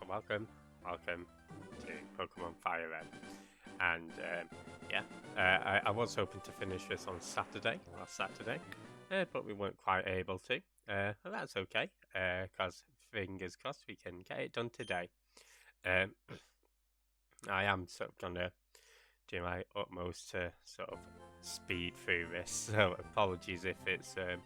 welcome to Pokemon FireRed. And yeah, I was hoping to finish this on last Saturday, but we weren't quite able to. And that's okay, because fingers crossed we can get it done today. Um, I am sort of gonna do my utmost to sort of speed through this, so apologies if it's a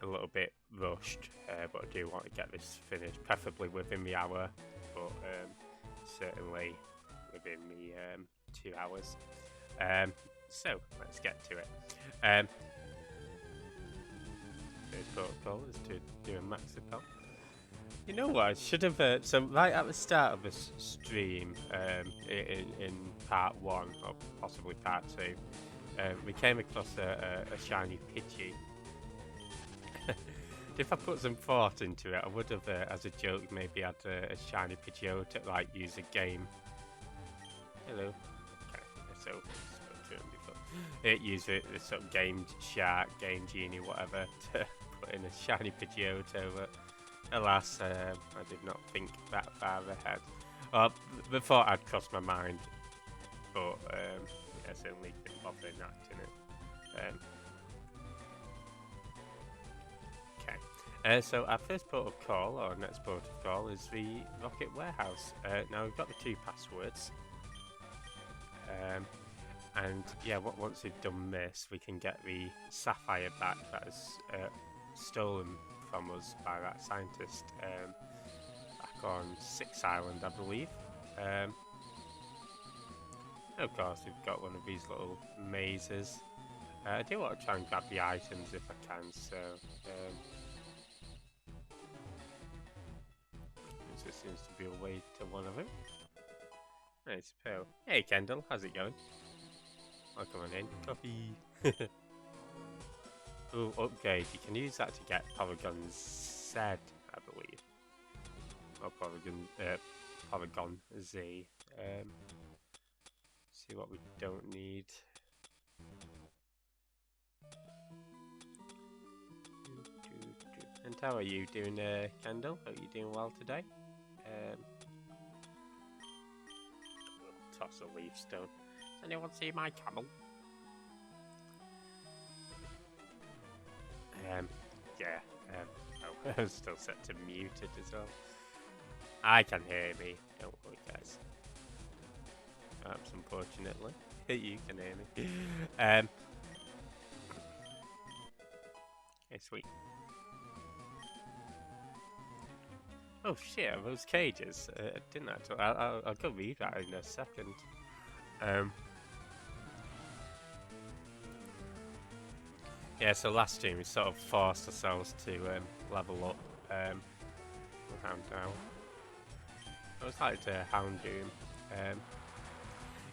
little bit rushed, but I do want to get this finished, preferably within the hour, but certainly within the 2 hours. So let's get to it. First protocol is to do a max repel. You know what? I should have. So right at the start of this stream, in part 1 or possibly part 2, we came across a shiny Pidgey. If I put some thought into it, I would have, as a joke, maybe had a shiny Pidgeot to like use a game. Hello. Okay, so spoke to him before. It used the sort of Game Shark, Game Genie, whatever, to put in a shiny Pidgeot. But alas, I did not think that far ahead. Well, the thought had crossed my mind, but yeah, certainly didn't bother enacting it. So our first port of call, or next port of call, is the Rocket Warehouse. Now we've got the 2 passwords. And yeah, once we've done this, we can get the Sapphire back that is stolen from us by that scientist back on 6th Island, I believe. Of course, we've got one of these little mazes. I do want to try and grab the items if I can, so... there seems to be a way to one of them. Nice pill. Hey Kendall, how's it going? Welcome on in. Coffee. Ooh, upgrade. You can use that to get Polygon Z, I believe. Or Polygon Z. See what we don't need. And how are you doing, Kendall? Hope you're doing well today. We'll toss a leaf stone. Does anyone see my camel? Yeah. Oh, I'm still set to muted as well. I can hear me. Don't worry, guys. Perhaps, unfortunately, you can hear me. Okay, sweet. Oh shit, are those cages? Didn't actually. I'll go read that in a second. Yeah, so last stream we sort of forced ourselves to level up Houndoom. I was like to Houndoom.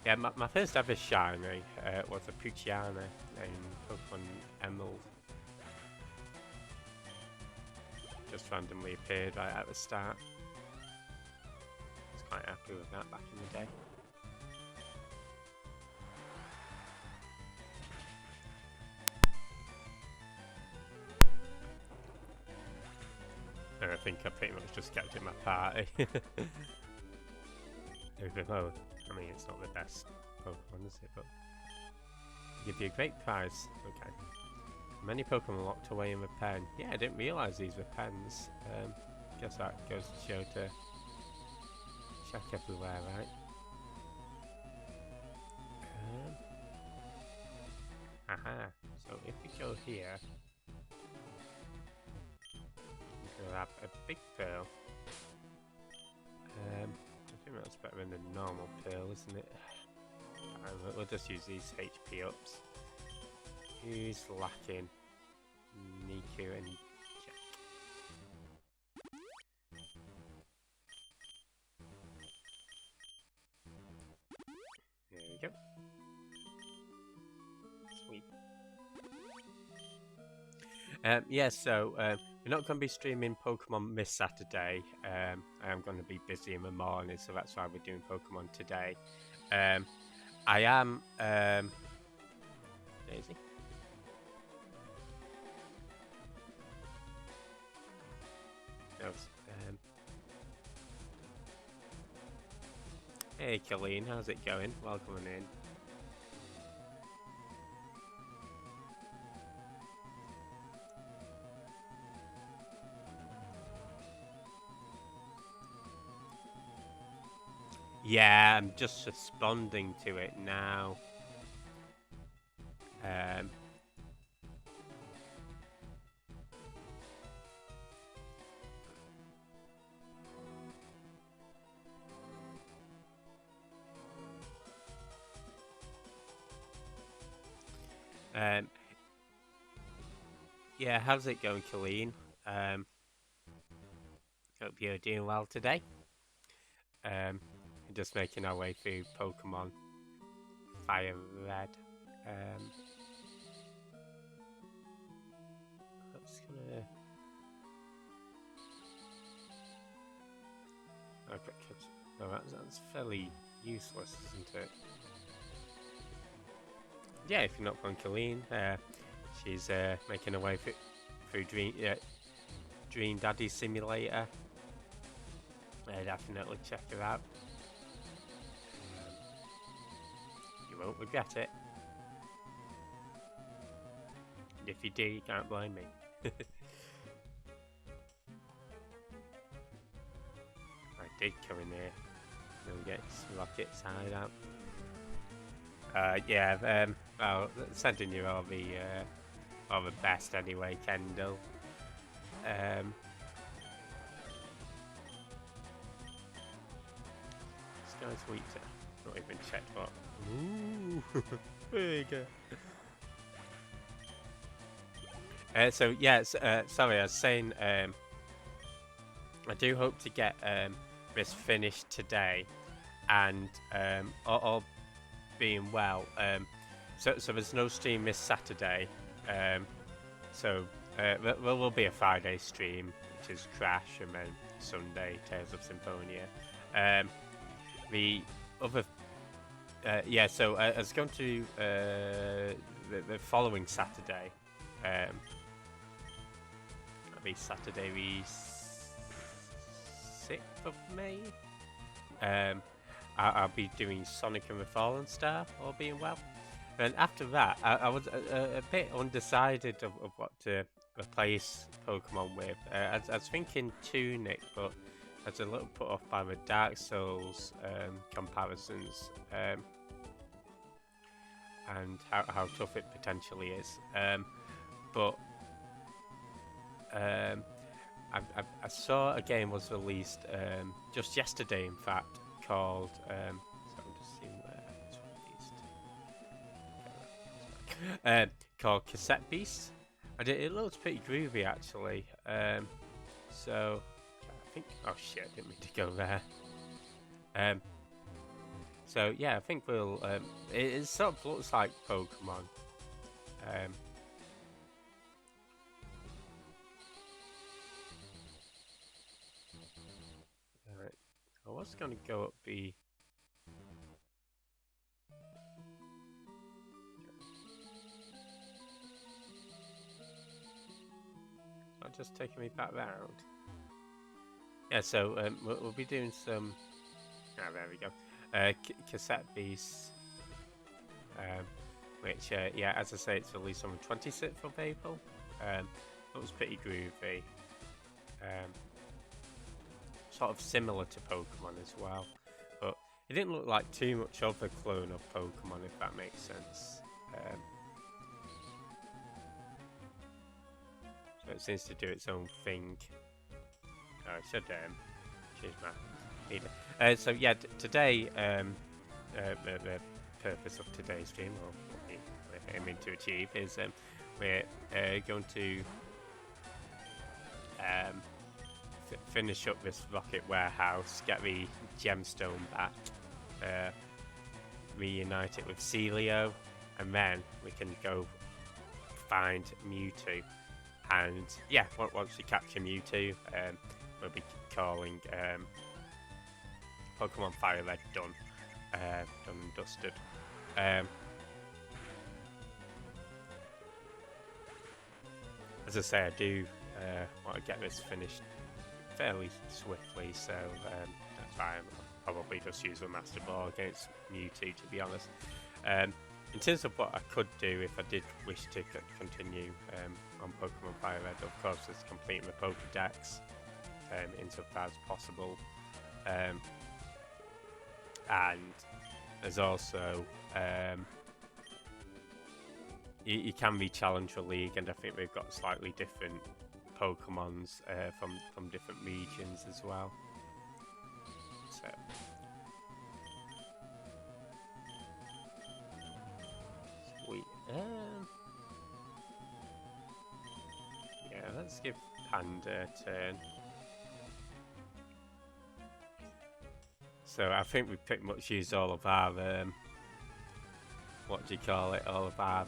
Yeah, my first ever shiny was a Puchiana in Pokemon Emerald. Just randomly appeared right at the start. I was quite happy with that back in the day. And I think I pretty much just kept it in my party. Even though, I mean, it's not the best Pokemon, is it? But give you a great prize. Okay. Many Pokemon locked away in the pen. Yeah, I didn't realise these were pens. Guess that goes to show to check everywhere, right? Aha. So if we go here, we'll have a big pearl. I think that's better than the normal pearl, isn't it? We'll just use these HP ups. Who's lacking? Niku and Jack. There we go. Sweet. Yeah, so we're not going to be streaming Pokemon this Saturday. I am going to be busy in the morning, so that's why we're doing Pokemon today. I am Daisy. Hey Colleen, how's it going? Welcome in. Yeah, I'm just responding to it now. Um, um, yeah, how's it going, Colleen? Hope you're doing well today. Just making our way through Pokemon FireRed. That's gonna. Okay, no, that's fairly useless, isn't it? Yeah, if you're not from Colleen, she's making her way through Dream Daddy Simulator. Definitely check her out. You won't regret it. And if you do, you can't blame me. I did come in here and get rocket side out. Yeah, well, sending you all the best anyway, Kendall. Sky's weaker. Not even checked what. Ooh, bigger. So yeah, sorry, I was saying, I do hope to get this finished today, and all being well. So there's no stream this Saturday. So there will be a Friday stream, which is Crash, and then Sunday Tales of Symphonia. The other, yeah. So I was going to the following Saturday. That'll be Saturday the 6th of May. I'll be doing Sonic and the Fallen Star, all being well. And after that, I was a bit undecided of what to replace Pokemon with. I was thinking Tunic, but I was a little put off by the Dark Souls comparisons and how tough it potentially is. But I saw a game was released just yesterday, in fact, called. So I'm just seeing where it's released. Called Cassette Beast, and it looks pretty groovy actually. So I think. Oh shit! I didn't mean to go there. So yeah, I think we'll. It sort of looks like Pokemon. Right. I was gonna go up the. Not just taking me back round. Yeah, so we'll be doing some. Ah, there we go. Cassette Beasts. Which, yeah, as I say, it's released on the 26th of April. Looks pretty groovy. Sort of similar to Pokemon as well, but it didn't look like too much of a clone of Pokemon, if that makes sense. So it seems to do its own thing. Oh, I should change my meter. So yeah, today, the purpose of today's stream, or what we're aiming to achieve, is we're going to finish up this rocket warehouse, get the gemstone back, reunite it with Celio, and then we can go find Mewtwo. And yeah, once we capture Mewtwo, we'll be calling Pokemon FireRed done and dusted. As I say, I do want to get this finished fairly swiftly, so that's why probably just use a Master Ball against Mewtwo, to be honest. In terms of what I could do if I did wish to continue on Pokemon FireRed, of course, is completing the Pokédex insofar as possible. And there's also you can be challenged for League, and I think we've got slightly different Pokemons from different regions as well. So sweet. Yeah, let's give Panda a turn. So I think we've pretty much used all of our what do you call it? All of our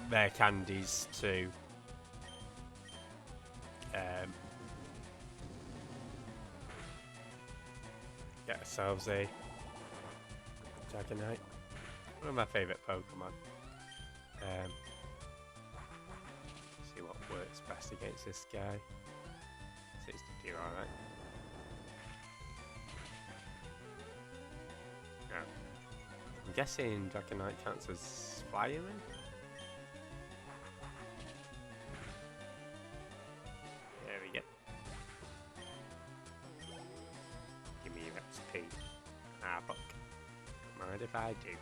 rare candies to get ourselves a Dragonite. One of my favourite Pokemon. See what works best against this guy. Seems to do alright. Yeah. I'm guessing Dragonite counts as fireman? There we go. Give me your XP. Fuck. Mind if I do.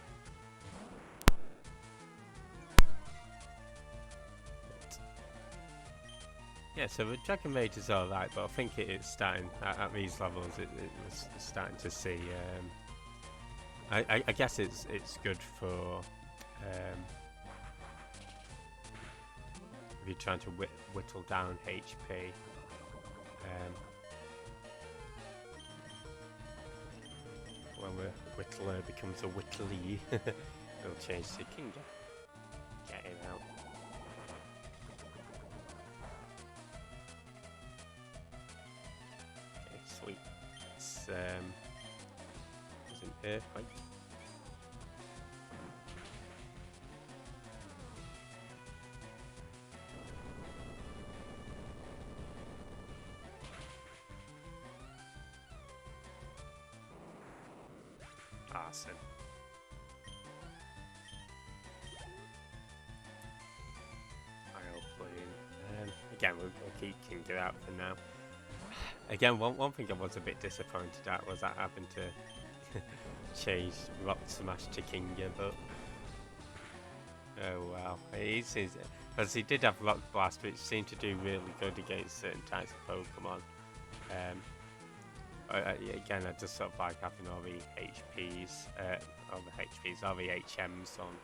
Yeah, so the Dragon Rage is alright, but I think it's starting, at these levels, it was starting to see, I guess it's good for, if you're trying to whittle down HP. When the whittler becomes a whittly, it'll change to Kinga. Get him out. Sweet. It's an earthquake. Awesome. I'll play. Again, we'll keep Kinga out for now. Again, one thing I was a bit disappointed at was that having to change Rock Smash to Kinga, but oh well. Because he did have Rock Blast, which seemed to do really good against certain types of Pokemon. Again, I just sort of like having all the HPs, all the HMs on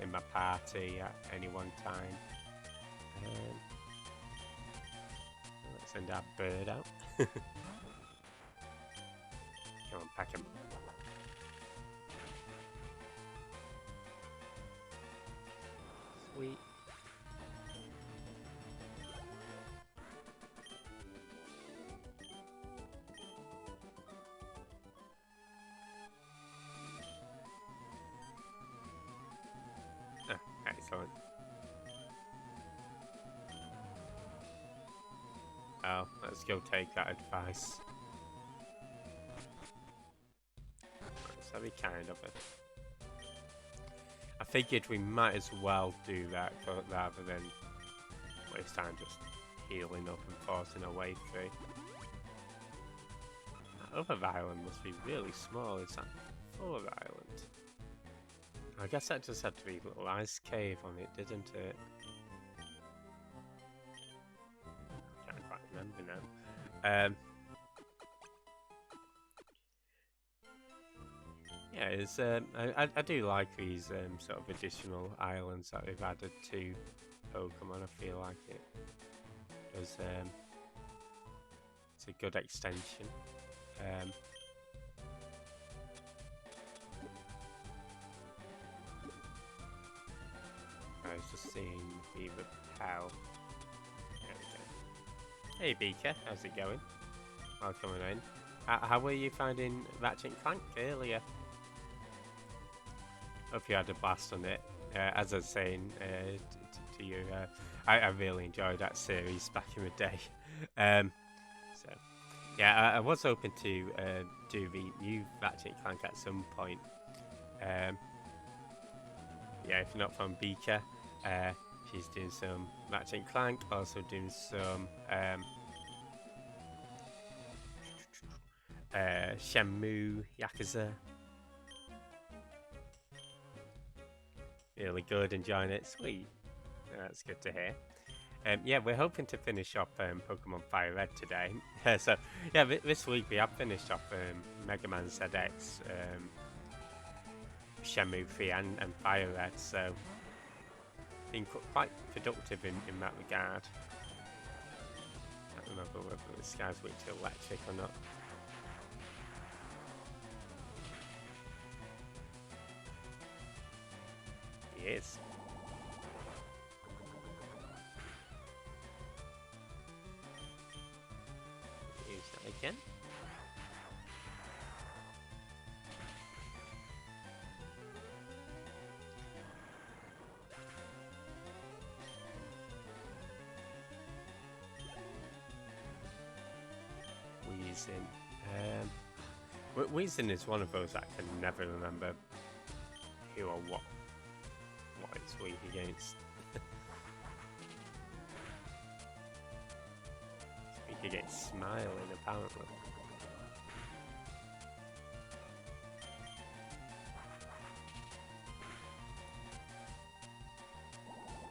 in my party at any one time. Let's send our bird out. Come on, pack him. Sweet. Excellent. Oh, let's go take that advice. That's very kind of it. I figured we might as well do that rather than waste time just healing up and forcing our way through. That other island must be really small. Is that full of island? I guess that just had to be a little ice cave on it, didn't it? Can't quite remember now. Yeah, it's, I do like these sort of additional islands that we've added to Pokemon. I feel like it was it's a good extension. I was just seeing the Repel. There we go. Hey Beaker, how's it going? Welcome in. How were you finding Ratchet & Clank earlier? Hope you had a blast on it. as I was saying to you, I really enjoyed that series back in the day. So yeah, I was hoping to do the new Ratchet and Clank at some point. Yeah, if not from Beaker, she's doing some Ratchet and Clank, also doing some Shenmue, Yakuza. Really good, enjoying it. Sweet. That's good to hear. Yeah, we're hoping to finish off Pokemon FireRed today. So, yeah, this week we have finished off Mega Man ZX, Shenmue 3 and FireRed, so been quite productive in that regard. I don't know whether this guy's weak to electric or not. He is. Use that again. Weezing. Weezing is one of those that I can never remember who or what it's weak against. It's weak against Smiling, apparently.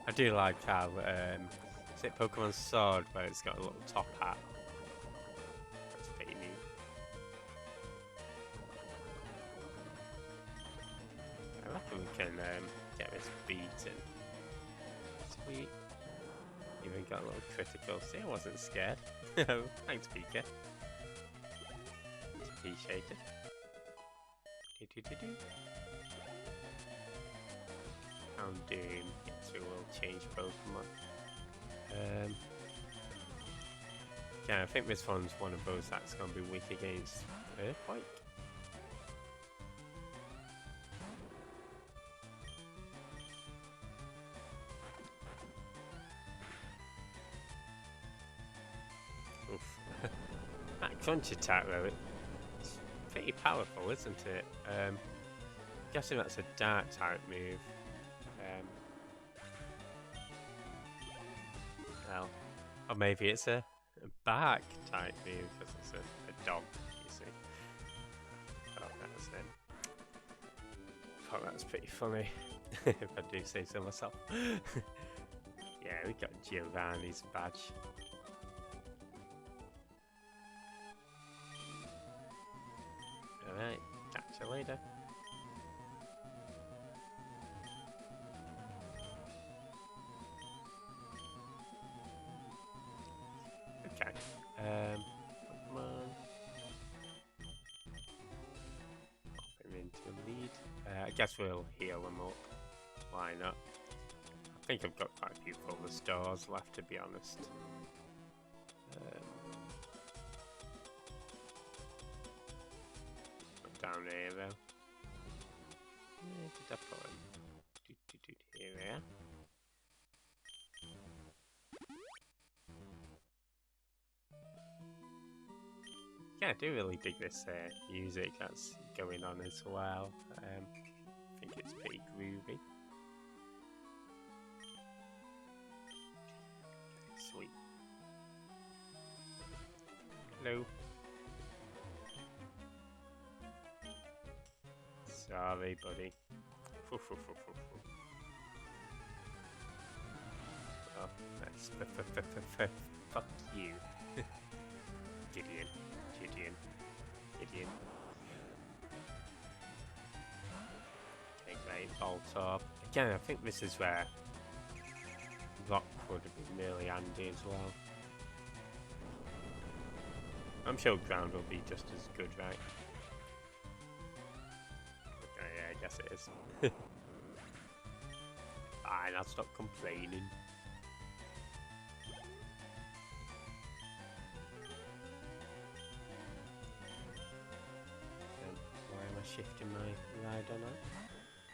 I do like how is it Pokemon Sword where it's got a little top hat. That's pretty neat. I reckon we can get this beaten. Sweet. Even got a little critical. See, I wasn't scared. Thanks, Pika. It's appreciated. Doom. So we'll change Pokemon. Yeah, I think this one's one of those that's going to be weak against Earthquake. Oof. That crunch attack though, it's pretty powerful, isn't it? Guessing that's a dark type move. Well, or maybe it's a bark type move because it's a dog, you see. Oh, that's it. Oh, that's pretty funny, if I do say so myself. Yeah, we got Giovanni's badge. Alright, catch you later. Okay, Pokemon. Pop him into the lead. I guess we'll heal him up. Why not? I think I've got quite a few full of stars left, to be honest. Put down here though. Where did I put him? Here we are. Yeah, I do really dig this music that's going on as well. I think it's pretty groovy. Sweet. Hello. Sorry, buddy. Oh, that's fuck you. Gideon. Okay, great. Vault up. Again, I think this is where Rock would have been really handy as well. I'm sure ground will be just as good, right? Okay, yeah, I guess it is. Fine, I'll stop complaining. Why am I shifting my rider now?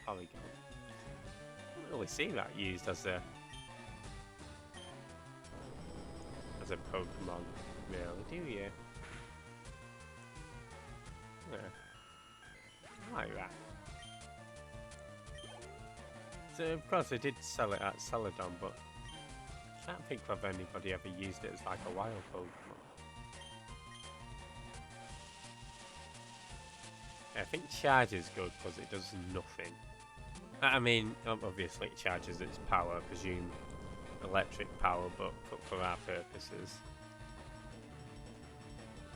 Polygon. don't really see that used as a Pokemon, really, do you? Yeah. I like that. So of course I did sell it at Celadon, but I can't think of anybody ever used it as like a wild Pokemon. I think Charge is good because it does nothing. I mean, obviously it charges its power, I presume electric power, but for our purposes,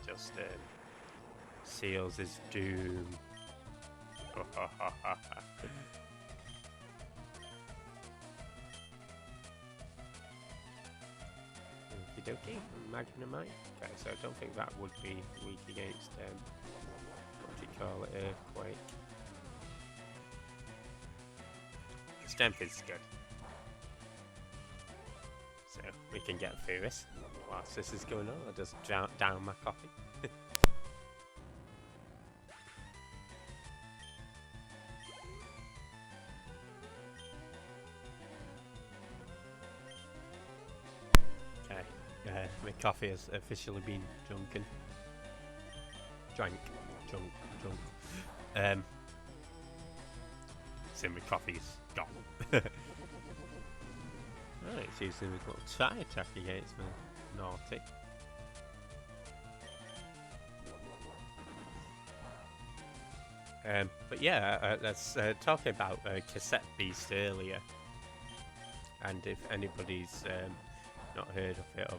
just seals his doom. Okie dokie, Magnemite. Okay, so I don't think that would be weak against what do you call it, Earthquake. Stamp is good. So we can get through this. Whilst this is going on, I'll just down my coffee. Okay, my coffee has officially been drunk. So my coffee's gone. Oh, it's using a little try attack against me. Naughty. But yeah, let's talk about Cassette Beast earlier. And if anybody's not heard of it,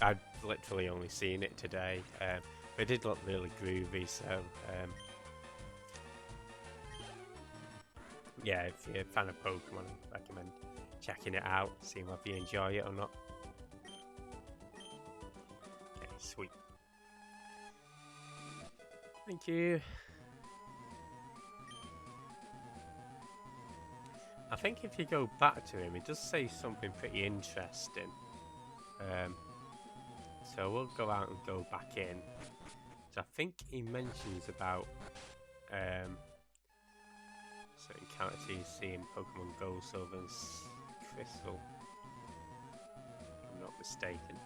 I've literally only seen it today. It did look really groovy, so yeah, if you're a fan of Pokemon, I recommend checking it out, seeing whether you enjoy it or not. Okay, sweet. Thank you. I think if you go back to him, it does say something pretty interesting. So we'll go out and go back in. So I think he mentions about certain characters you see in Pokemon Gold, Silver and Crystal, if I'm not mistaken.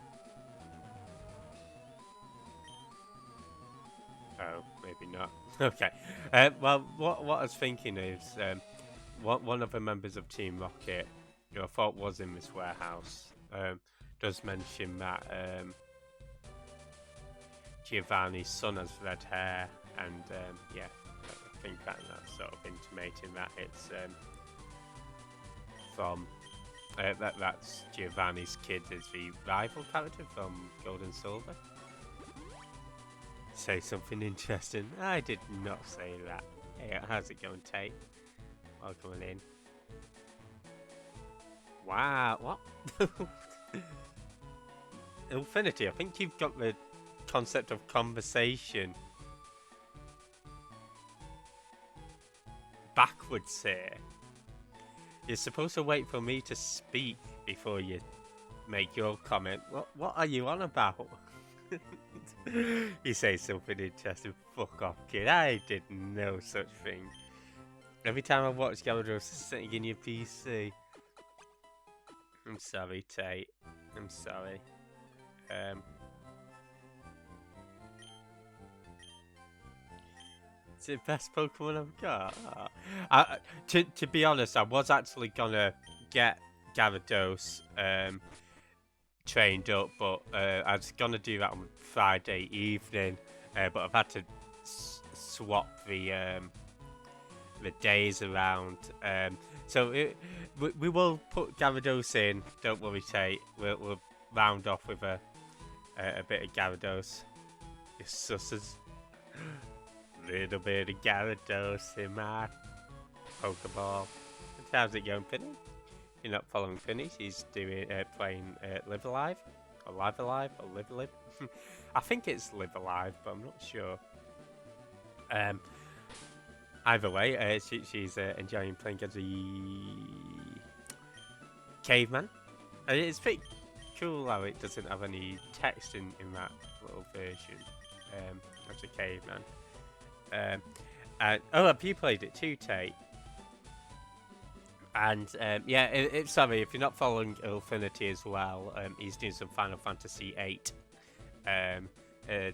Oh, maybe not. Okay. Well, what I was thinking is, one of the members of Team Rocket, who I thought was in this warehouse, does mention that Giovanni's son has red hair, and yeah, I think that's sort of intimating that it's from that's Giovanni's kid is the rival character from Gold and Silver. Say something interesting. I did not say that. Hey, how's it going, Tate? Welcome in. Wow, what? Infinity, I think you've got the concept of conversation backwards here. You're supposed to wait for me to speak before you make your comment. What are you on about? You say something interesting. Fuck off, kid. I did no such thing. Every time I watch Gyarados sitting in your PC. I'm sorry, Tate. I'm sorry. It's the best Pokemon I've got. To be honest, I was actually gonna get Gyarados trained up, but I was gonna do that on Friday evening. But I've had to swap the days around. So we will put Gyarados in. Don't worry, Tate. We'll round off with a bit of Gyarados. Your susses. Little bit of Gyarados in my Pokeball. How's it going, Penny? You're not following Penny. She's doing playing Live Alive, or Live Alive, or Live Live. I think it's Live Alive, but I'm not sure. Either way, she's enjoying playing as a caveman. It's pretty cool how it doesn't have any text in that little version. As a caveman. Oh, have you played it too, Tate? And yeah, sorry if you're not following Infinity as well. He's doing some Final Fantasy VIII.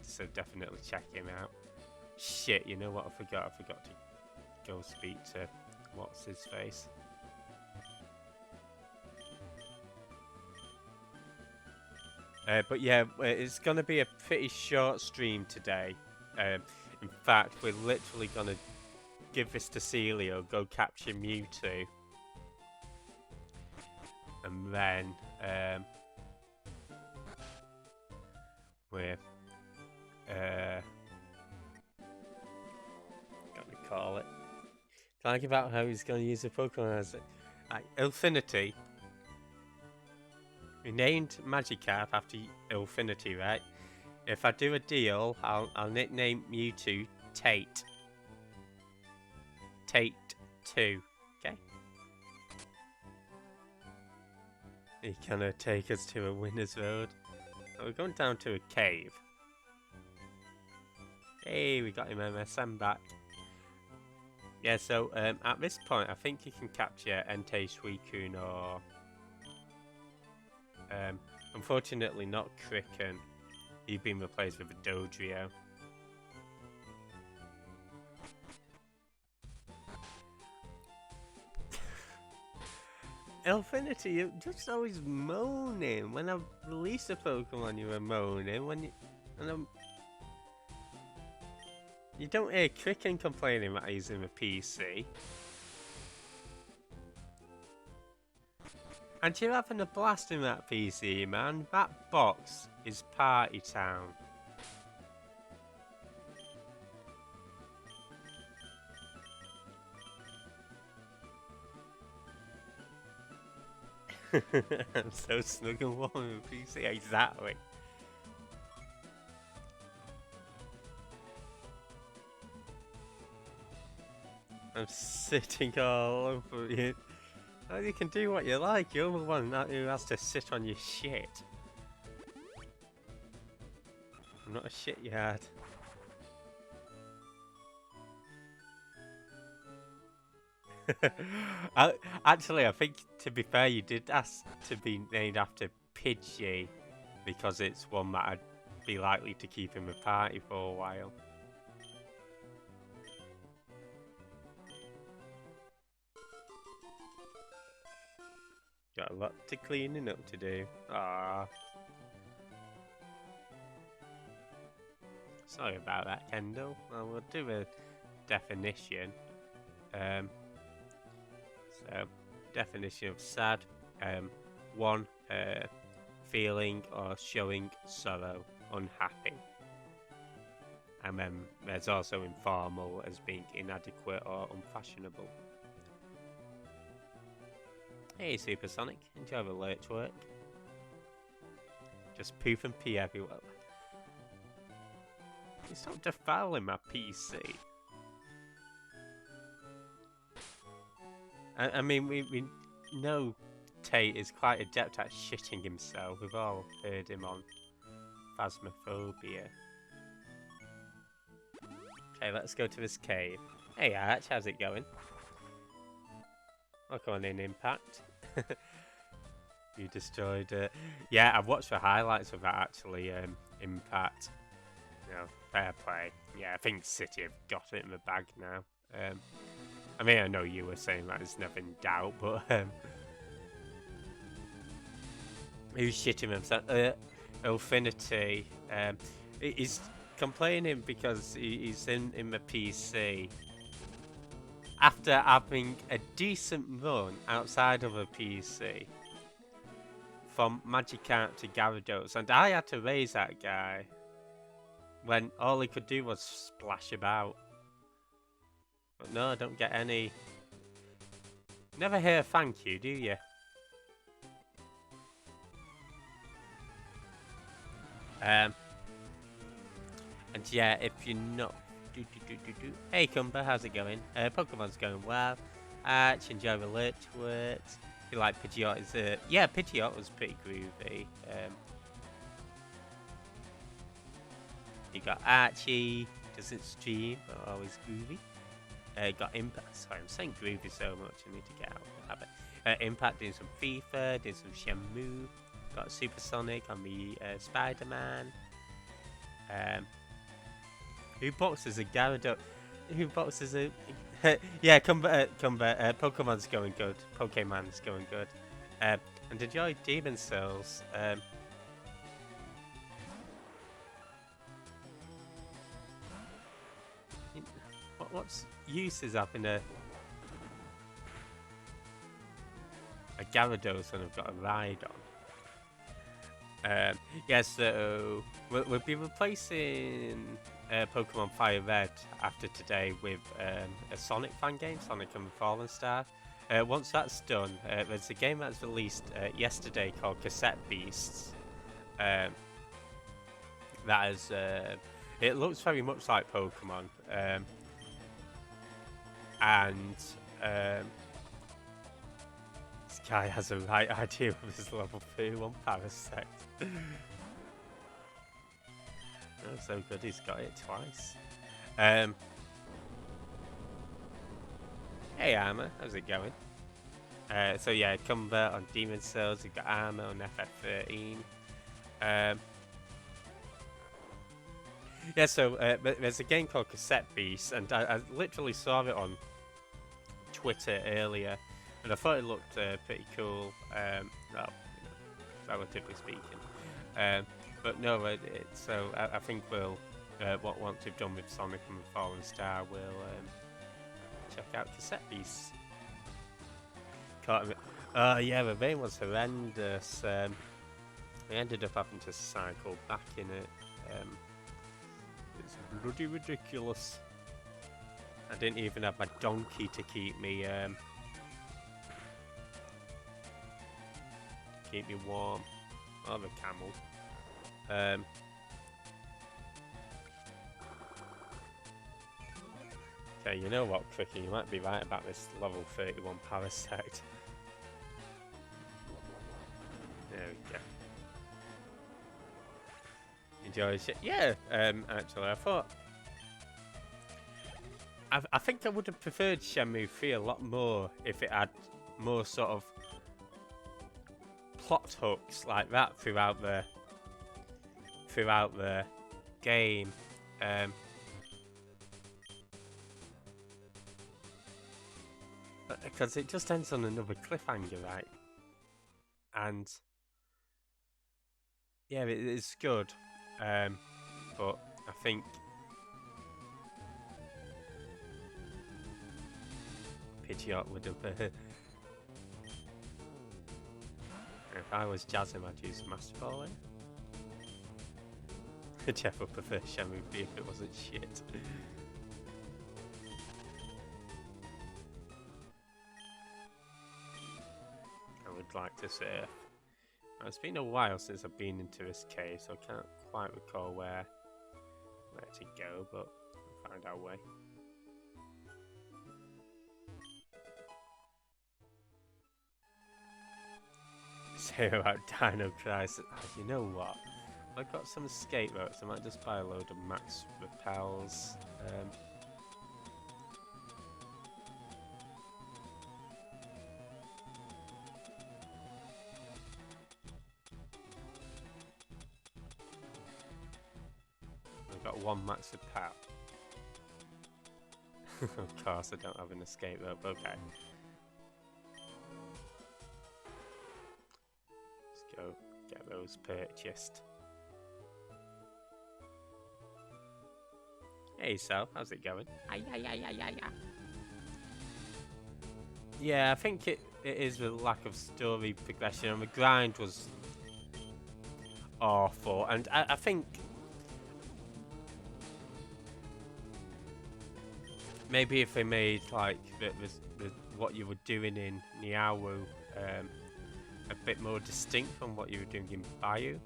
So definitely check him out. Shit, you know what? I forgot to go speak to what's his face. But yeah, it's gonna be a pretty short stream today. In fact, we're literally gonna give this to Celio, go capture Mewtwo, and then we're gonna call it. Talking about how he's gonna use the Pokemon as Infinity. We named Magikarp after Infinity, right? If I do a deal, I'll nickname Mewtwo Tate. Tate 2, okay? He's gonna take us to a winner's road. So we're going down to a cave. Hey, we got him MSM back. Yeah, so at this point, I think you can capture Entei Suicune or... unfortunately not Kricken. He's been replaced with a Dodrio. Infinity, you're just always moaning. When I release a Pokemon, you were moaning. When you... You don't hear Kricken complaining that he's in a PC. And you're having a blast in that PC, man. That box is party town. I'm so snug and warm in the PC, exactly. I'm sitting all over you. Oh, you can do what you like, you're the one who has to sit on your shit. I'm not a shit yard. Actually, I think, to be fair, you did ask to be named after Pidgey, because it's one that I'd be likely to keep in the party for a while. Got a lot to cleaning up to do. Ah. Sorry about that, Kendall. Well, we'll do a definition. So, definition of sad. One, feeling or showing sorrow, unhappy. And then there's also informal as being inadequate or unfashionable. Hey Supersonic, enjoy the late work. Just poof and pee everywhere. Stop defiling my PC. I mean, we know Tate is quite adept at shitting himself. We've all heard him on Phasmophobia. Okay, let's go to this cave. Hey Arch, how's it going? Welcome in Impact. You destroyed it. Yeah, I've watched the highlights of that actually. Impact. You know, fair play. Yeah, I think City have got it in the bag now. I mean, I know you were saying that there's never in doubt, but who's shitting himself? Infinity. He's complaining because he's in the PC after having a decent run outside of a PC from Magikarp to Gyarados, and I had to raise that guy when all he could do was splash about. But no, I don't get any. Never hear thank you, do you? And yeah, if you're not... Hey Cumber, how's it going? Pokemon's going well. Enjoy the late works. You like Pidgeot? Yeah, Pidgeot was pretty groovy. You got Archie, doesn't stream, but always groovy. got Impact. Sorry, I'm saying groovy so much. I need to get out of the habit. Impact, doing some FIFA, doing some Shenmue. Got Supersonic on the Spider-Man. Who boxes a Gyarados? Who boxes a? Yeah, Pokemon's going good. Pokemon's going good. And enjoy Demon Souls. What's use is having a Gyarados when I've got a ride on? Yeah, so we'll be replacing Pokemon FireRed after today with a Sonic fan game, Sonic and the Fallen Star. Once that's done, there's a game that's released yesterday called Cassette Beasts. That is, it looks very much like Pokemon, and this guy has a right idea of his level 31 Parasect. Oh, so good, he's got it twice. Hey Armor, how's it going? So yeah, convert on Demon Souls, you've got Armor on FF13. Yeah, so there's a game called Cassette Beasts, and I literally saw it on Twitter earlier, and I thought it looked pretty cool, well, relatively speaking. But no, so I think we'll, once we've done with Sonic and the Fallen Star, we'll check out Cassette Beasts. Yeah, the rain was horrendous. We ended up having to cycle back in it. It's bloody ridiculous. I didn't even have my donkey to keep me warm. Or the camel. Okay, you know what, Cricky, you might be right about this level 31 Parasect. There we go. Enjoy shit. Yeah, actually, I thought... I think I would have preferred Shenmue 3 a lot more if it had more sort of plot hooks like that throughout the game. Because it just ends on another cliffhanger, right? And yeah, it is good, but I think Pidgeot would have. If I was Jasmine, I'd use Master Ball in. Jeff would prefer Shenmue B if it wasn't shit. I would like to surf. Now, it's been a while since I've been into this cave, so I can't quite recall where to go, but I'll find our way. Say about Dino Crisis. Oh, you know what? I've got some skate ropes. I might just buy a load of max repels. I've got one max repel. Of course, I don't have an escape rope. Okay. Let's go get those purchased. Hey, so how's it going? Yeah, I think it is the lack of story progression, and the grind was awful. And I think maybe if they made like the what you were doing in Niawu a bit more distinct from what you were doing in Bayou.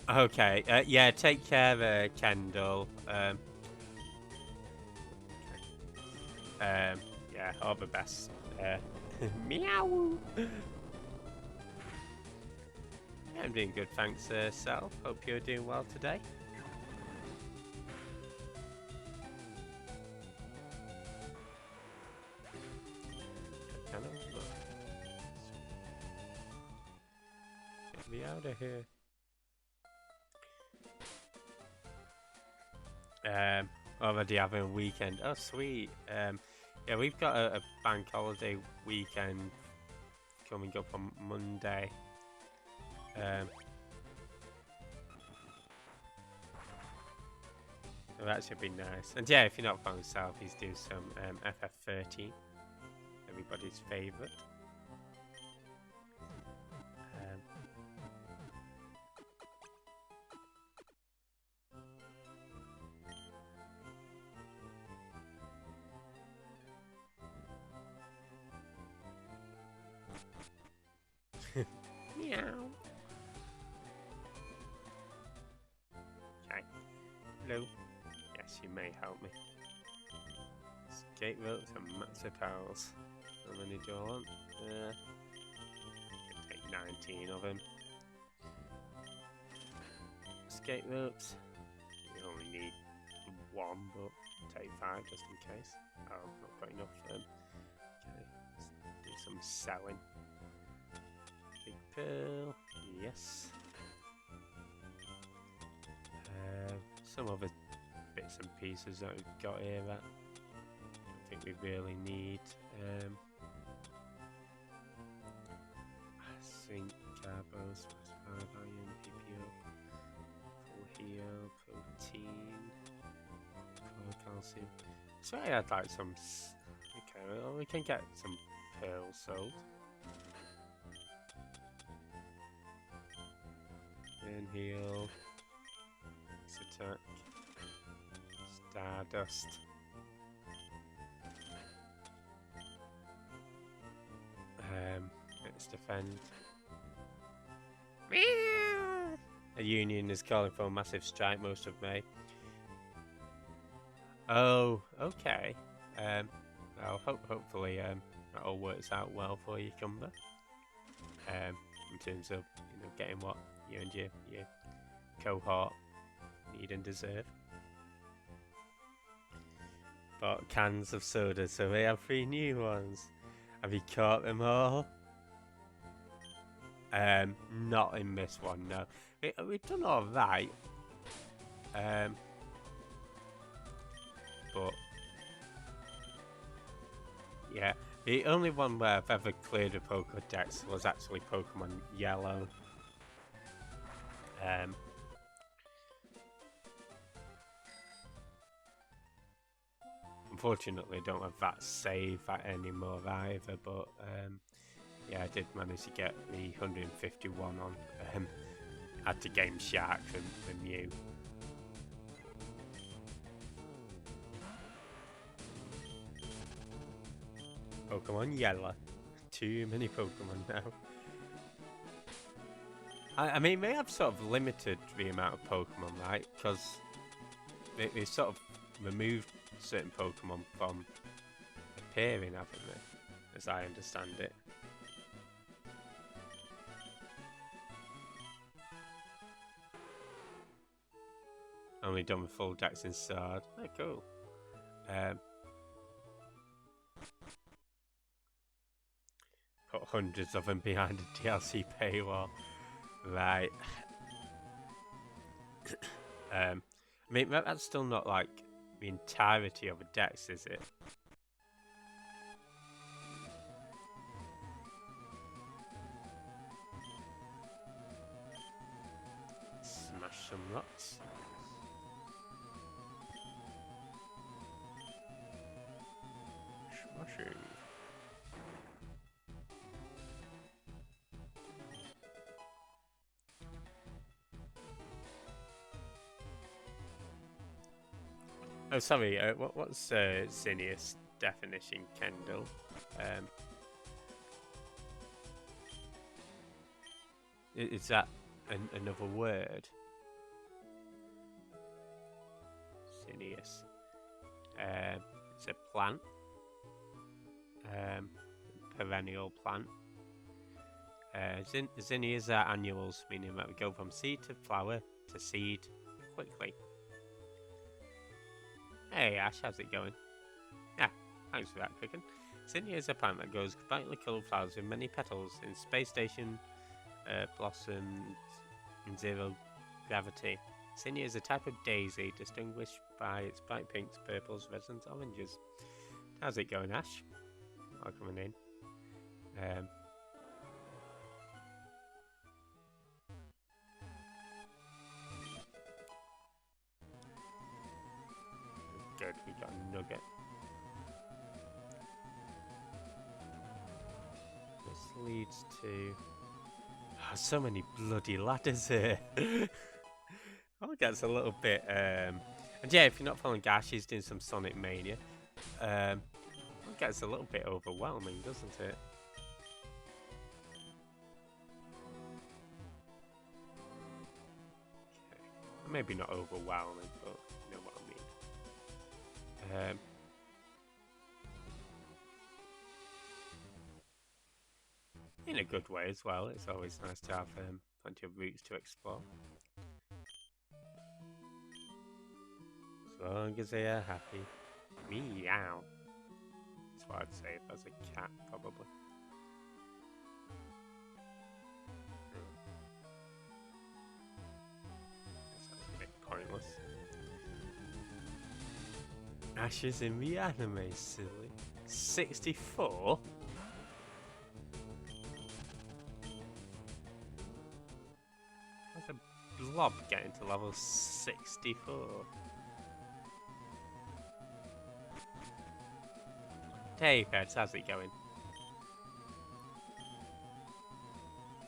Okay, yeah, take care, Kendall. Yeah, all the best. Meow. Yeah, I'm doing good, thanks, Sal. Hope you're doing well today. Get me out of here. Already having a weekend. Oh, sweet. Yeah, we've got a bank holiday weekend coming up on Monday. So that should be nice. And yeah, if you're not from South, he's doing some FF13, everybody's favourite. Meow. Okay. Hello. Yes, you may help me. Escape routes and max pals. How many do I want? Take 19 of them. Escape routes. You only need one, but take 5 just in case. Oh, I've not got enough for them. Okay, let's do some selling. Big pearl, yes. Some other bits and pieces that we've got here that I think we really need. I think carbos, 5 iron, PPO, full heal, protein, calcium. So I had like some. Okay, well, we can get some pearls sold. Then heal. Attack. Stardust. Let's defend. A union is calling for a massive strike most of May. Oh, okay. Well, hopefully that all works out well for you, Cumber. In terms of getting what you and your cohort need and deserve. Bought cans of soda, so we have 3 new ones. Have you caught them all? Not in this one, no. We've done all right. But yeah, the only one where I've ever cleared a Pokédex was actually Pokemon Yellow. Unfortunately, I don't have that save anymore either, but yeah, I did manage to get the 151 on. Had to game Shark from you. Pokemon Yellow. Too many Pokemon now. I mean, they have sort of limited the amount of Pokemon, right? Because they sort of removed certain Pokemon from appearing, haven't they? As I understand it. Only done with full decks in Sword. Oh, cool. Put hundreds of them behind a DLC paywall. Right. I mean, that's still not like the entirety of a dex, is it? Smash some rocks. Smashing. Oh, sorry. What's Zinnia's definition, Kendall? Is that another word? Zinnias. It's a plant. Perennial plant. Zinnias are annuals, meaning that we go from seed to flower to seed quickly. Hey Ash, how's it going? Yeah, thanks for that, Cricken. Zinnia is a plant that grows brightly coloured flowers with many petals in space station blossoms in zero gravity. Zinnia is a type of daisy distinguished by its bright pinks, purples, reds and oranges. How's it going, Ash? Welcome in. Good, we got a nugget. This leads to... Oh, so many bloody ladders here. Oh, it gets a little bit... And yeah, if you're not following Gash, he's doing some Sonic Mania. It gets a little bit overwhelming, doesn't it? Okay. Maybe not overwhelming, but you know what I mean. In a good way as well. It's always nice to have plenty of routes to explore. As long as they are happy. Meow. That's what I'd say if I was a cat, probably. That's a bit pointless. Ashes in the anime, silly. 64? How's a blob getting to level 64? Hey pets, how's it going?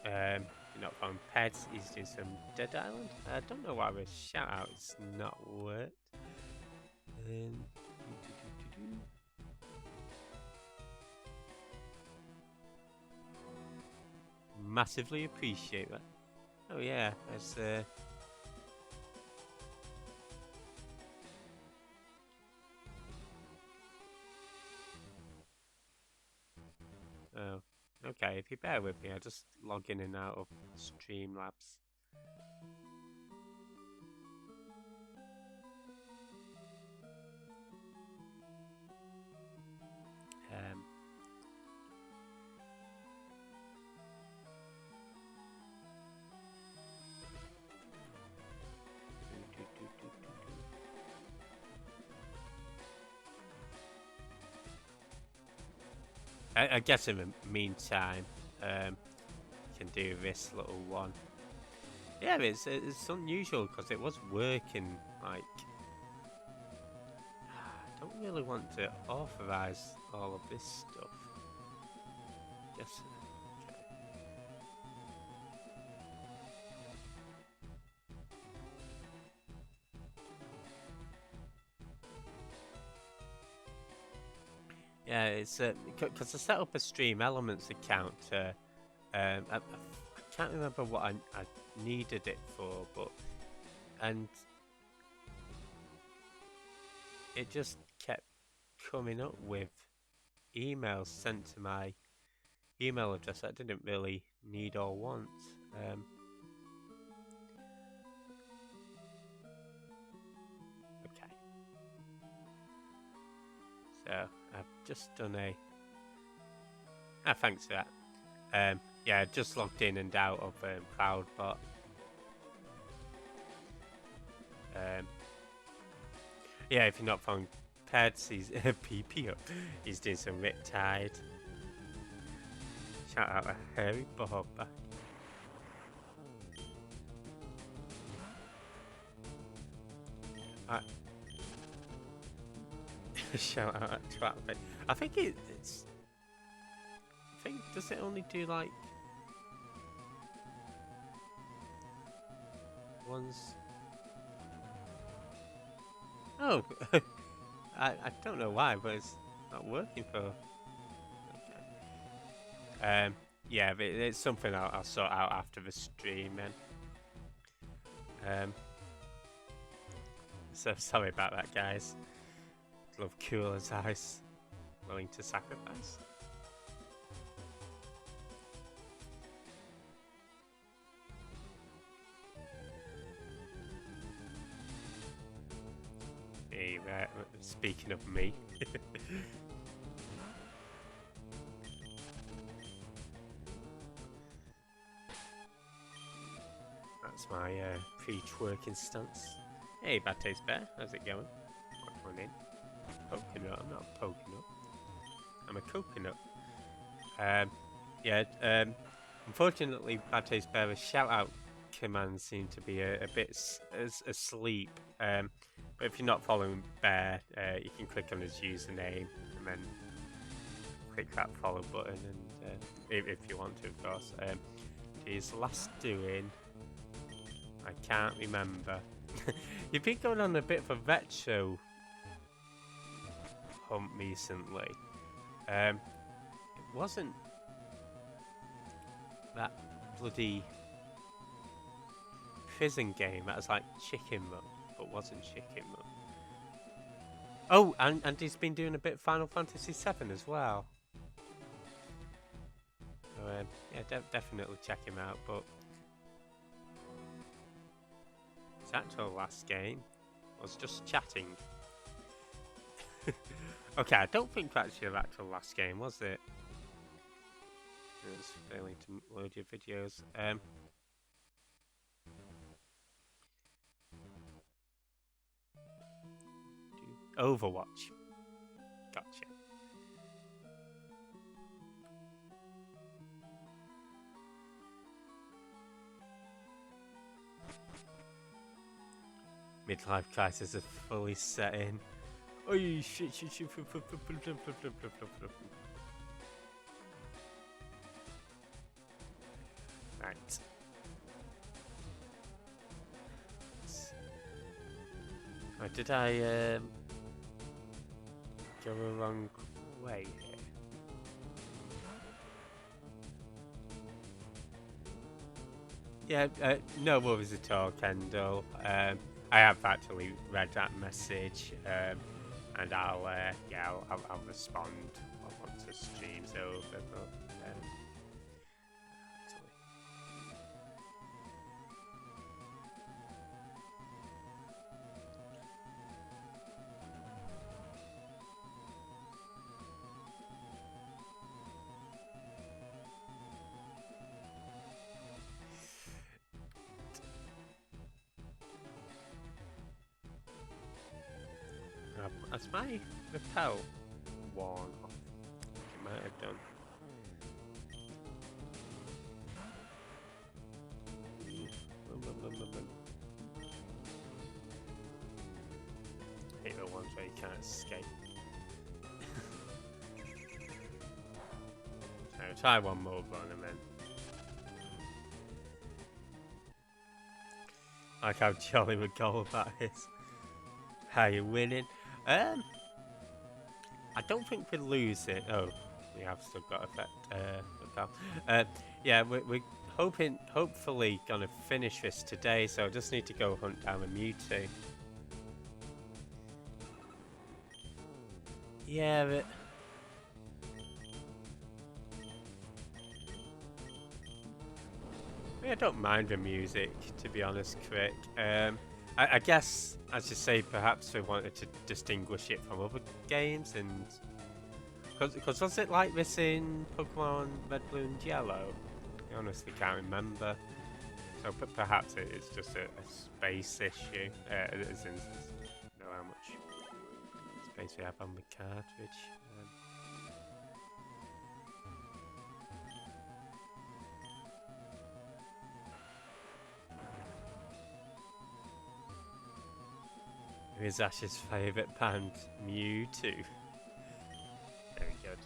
You're not from pets, he's doing some Dead Island. I don't know why the shout out's not worked. Massively appreciate that. Oh yeah, there's oh, okay, if you bear with me, I'll just log in and out of Streamlabs. I guess in the meantime, you can do this little one. Yeah, it's unusual because it was working like... I don't really want to authorize all of this stuff. Guess... Okay. Yeah, it's because I set up a Stream Elements account. I can't remember what I needed it for, and it just kept coming up with emails sent to my email address that I didn't really need or want. Okay. So I've just done a... thanks for that. Yeah, just logged in and out of CloudBot. Yeah, if you're not following Peds, he's PP up. He's doing some Riptide. Shout out to Harry Bob. Shout out to Twatbit. I think it's... I think, does it only do like... ones... Oh! I don't know why, but it's not working for... Okay. Yeah, but it's something I'll sort out after the stream, then. So sorry about that, guys. Love cool as ice. Willing to sacrifice. speaking of me. That's my pre-twerking stance. Hey, Bad Taste Bear, how's it going? Come on in. Coconut, I'm not a coconut. I'm a coconut. Unfortunately, Bad Taste Bear's shout-out commands seem to be a bit asleep. But if you're not following Bear, you can click on his username and then click that follow button, and if you want to, of course. His last doing, I can't remember. You've been going on a bit of a retro hunt recently. It wasn't that bloody prison game that was like Chicken Run, but wasn't Chicken Run. Oh, and he's been doing a bit of Final Fantasy VII as well. So, yeah, definitely check him out. But his actual last game was just chatting. Okay, I don't think that's your actual last game, was it? It's failing to load your videos. Overwatch. Gotcha. Midlife crisis is fully set in. Oh shit. Right. Did I go the wrong way here? Yeah, no worries at all, Kendall. I have actually read that message, and I'll respond once the stream's over. But has my repel worn off? It might have done. I hate the ones where you can't escape. So try one more run and then. Like how jolly with goal that is. How you winning? I don't think we lose it. Oh, we have still got effect. Yeah, we're hopefully gonna finish this today. So I just need to go hunt down a Mewtwo. Yeah, but I don't mind the music, to be honest, Crick. I guess, as you say, perhaps we wanted to distinguish it from other games, and because was it like this in Pokemon Red, Blue, and Yellow? I honestly can't remember. So perhaps it's just a space issue. As in, know how much space we have on the cartridge. Who is Ash's favourite band? Mewtwo. Very good.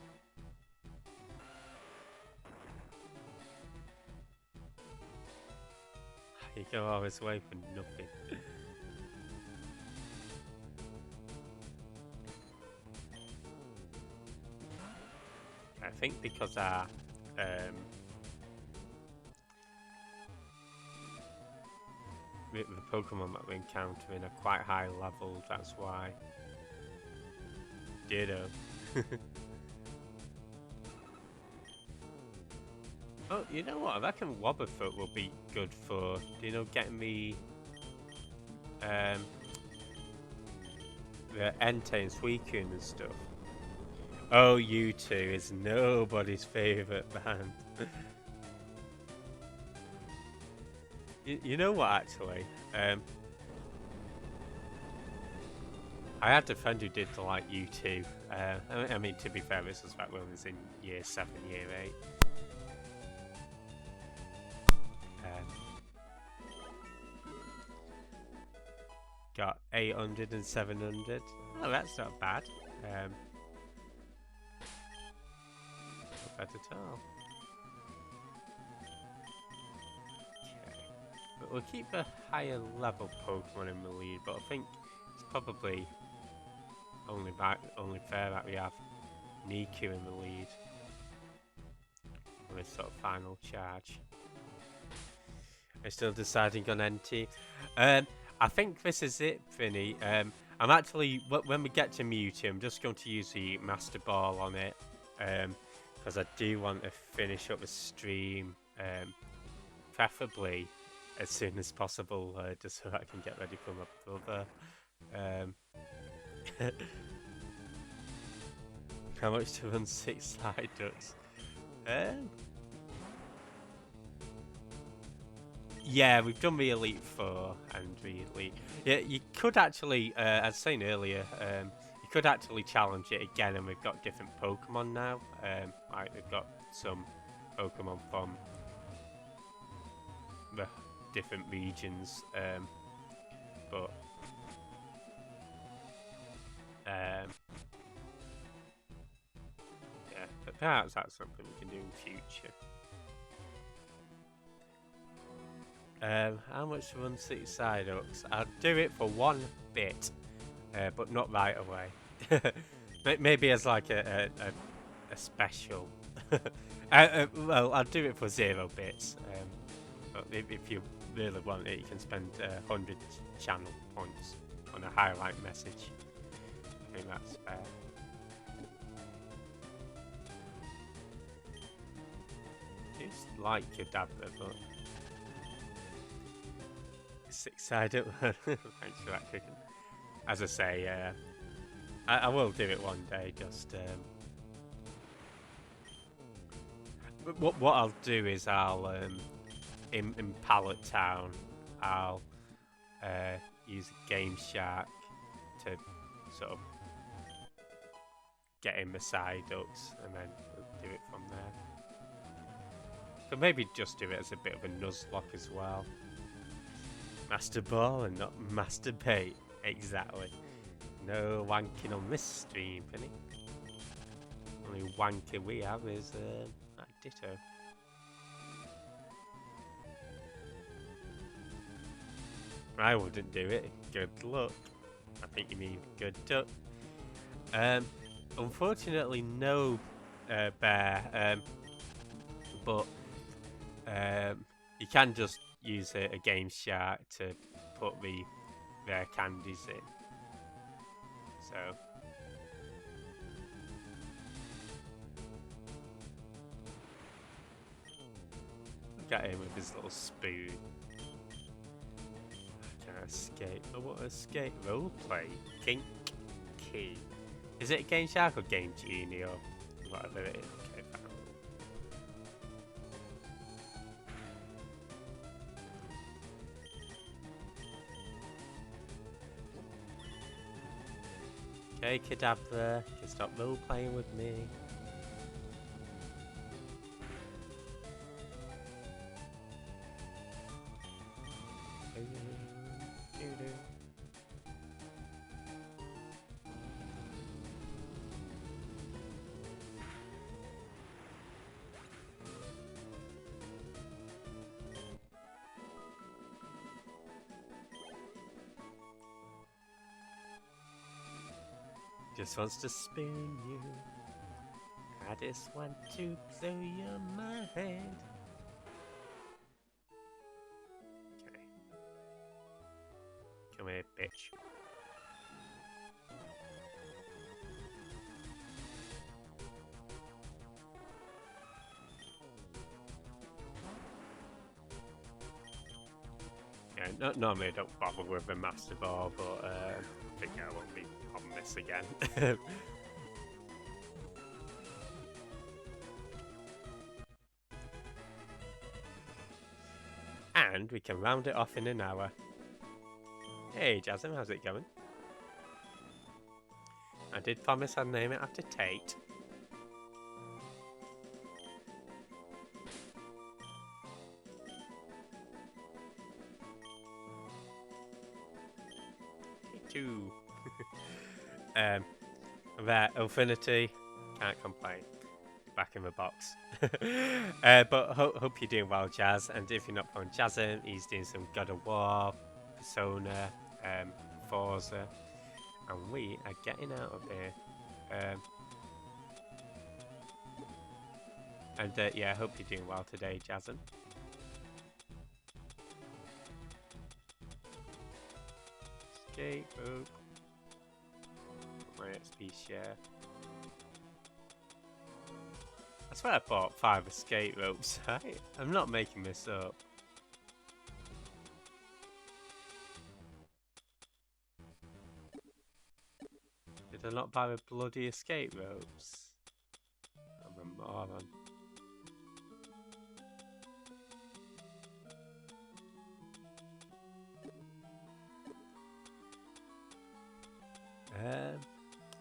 You go all this way for nothing. I think because our the Pokemon that we're encountering are quite high level, that's why. Ditto. Oh, you know what? I reckon Wobbuffet will be good for, the Entei and Suicune and stuff. Oh, U2 is nobody's favourite band. you know what, actually? I had a friend who did like U2. I mean, to be fair, this was back when I was in year 7, year 8. Got 800 and 700. Oh, that's not bad. Not bad at all. Okay. But we'll keep a higher level Pokemon in the lead, but I think it's probably only fair that we have Niku in the lead for this sort of final charge. I'm still deciding on NT. I think this is it, Finny. I'm actually, when we get to Mewtwo, I'm just going to use the Master Ball on it, because I do want to finish up the stream, preferably as soon as possible, just so I can get ready for my brother. How much to run 6 side ducks? Yeah, we've done the Elite 4 and the Elite. Yeah, you could actually, as I was saying earlier, you could actually challenge it again, and we've got different Pokemon now. Like we've got some Pokemon from the different regions, but yeah, but perhaps that's something we can do in the future. How much to run 6 Psyducks? I'll do it for 1 bit, but not right away. Maybe as like a special. Well, I'll do it for 0 bits. But if you really want it, you can spend 100 channel points on a highlight message. I think that's fair. Just like your dad, but 6-sided one. Thanks for that, Chicken. As I say, I will do it one day. Just what I'll do is I'll in Pallet Town I'll use Game Shark to sort of get in the Psyducks, and then we'll do it from there. So maybe just do it as a bit of a Nuzlocke as well. Master Ball and not masturbate. Exactly. No wanking on this stream, Penny. Only wanker we have is that Ditto. I wouldn't do it. Good luck. I think you mean good duck. Unfortunately, no bear. But you can just use a Game Shark to put the rare candies in. So look at him with his little spoon. I can't escape. I want to escape. Roleplay. Kink Key. Is it a Game Shark or Game Genie or whatever it is? Okay, fine. Okay, Kadabra, you can stop role playing with me. Just wants to spin you. I just want to blow your mind. Okay. Come here, bitch. Yeah, normally I don't bother with the Master Ball, but I think I won't be problem this again. And we can round it off in an hour. Hey, Jasmine, how's it going? I did promise I'd name it after Tate. Two. There, Infinity. Can't complain. Back in the box. But hope you're doing well, Jazz. And if you're not playing Jasm, he's doing some God of War, Persona, Forza, and we are getting out of here. Yeah, I hope you're doing well today, Jasm. Escape, hope. My XP share. I swear I bought 5 escape ropes, right? I'm not making this up. Did I not buy the bloody escape ropes? I'm a moron.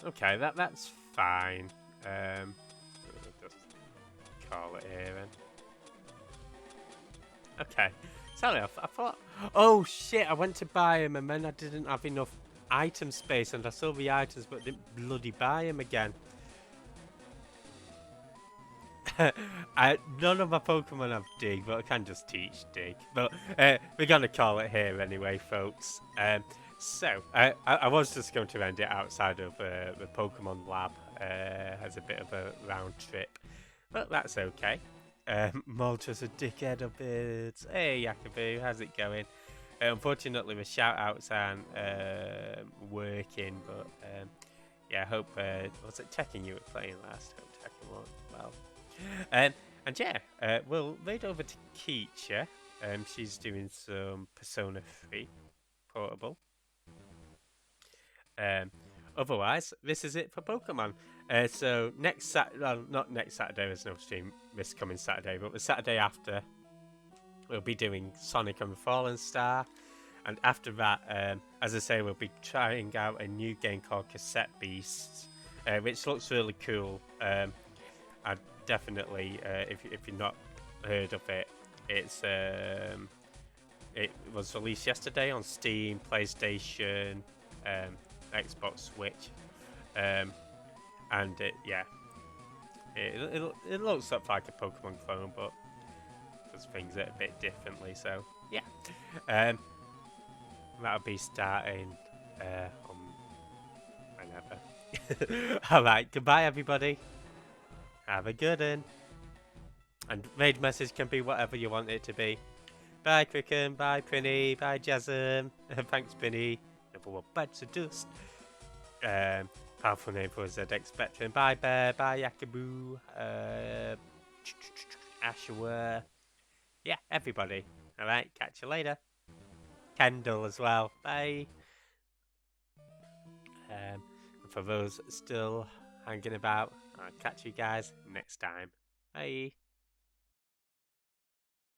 Okay, that's fine. Just call it here then. Okay. Sorry, I thought... Oh shit, I went to buy him and then I didn't have enough item space and I saw the items but didn't bloody buy him again. None of my Pokemon have Dig, but I can just teach Dig. But we're going to call it here anyway, folks. So, I was just going to end it outside of the Pokemon lab as a bit of a round trip. But that's okay. Malta's a dickhead of birds. Hey, Yakaboo, how's it going? Unfortunately, the shout-outs aren't working, but yeah, I hope... was it Tekken you were playing last? Hope Tekken went well. And yeah, we'll raid over to Keisha. She's doing some Persona 3 portable. Otherwise, this is it for Pokemon. So next Saturday, well, not next Saturday, there's no stream this coming Saturday, but the Saturday after, we'll be doing Sonic and the Fallen Star. And after that, as I say, we'll be trying out a new game called Cassette Beasts, which looks really cool. I definitely, if you've not heard of it, it was released yesterday on Steam, PlayStation, Xbox, Switch, and it looks up like a Pokemon clone, but does things a bit differently. So yeah, that'll be starting on whenever. All right, goodbye, everybody. Have a good one. And raid message can be whatever you want it to be. Bye, Quicken. Bye, Prinny. Bye, Jasm. Thanks, Prinny. Number 1 Beds of Dust. Powerful name for a ZX Spectrum. Bye, Bear. Bye, Yakaboo. Ashua. Yeah, everybody. Alright, catch you later. Kendall as well. Bye. And for those still hanging about, I'll catch you guys next time. Bye.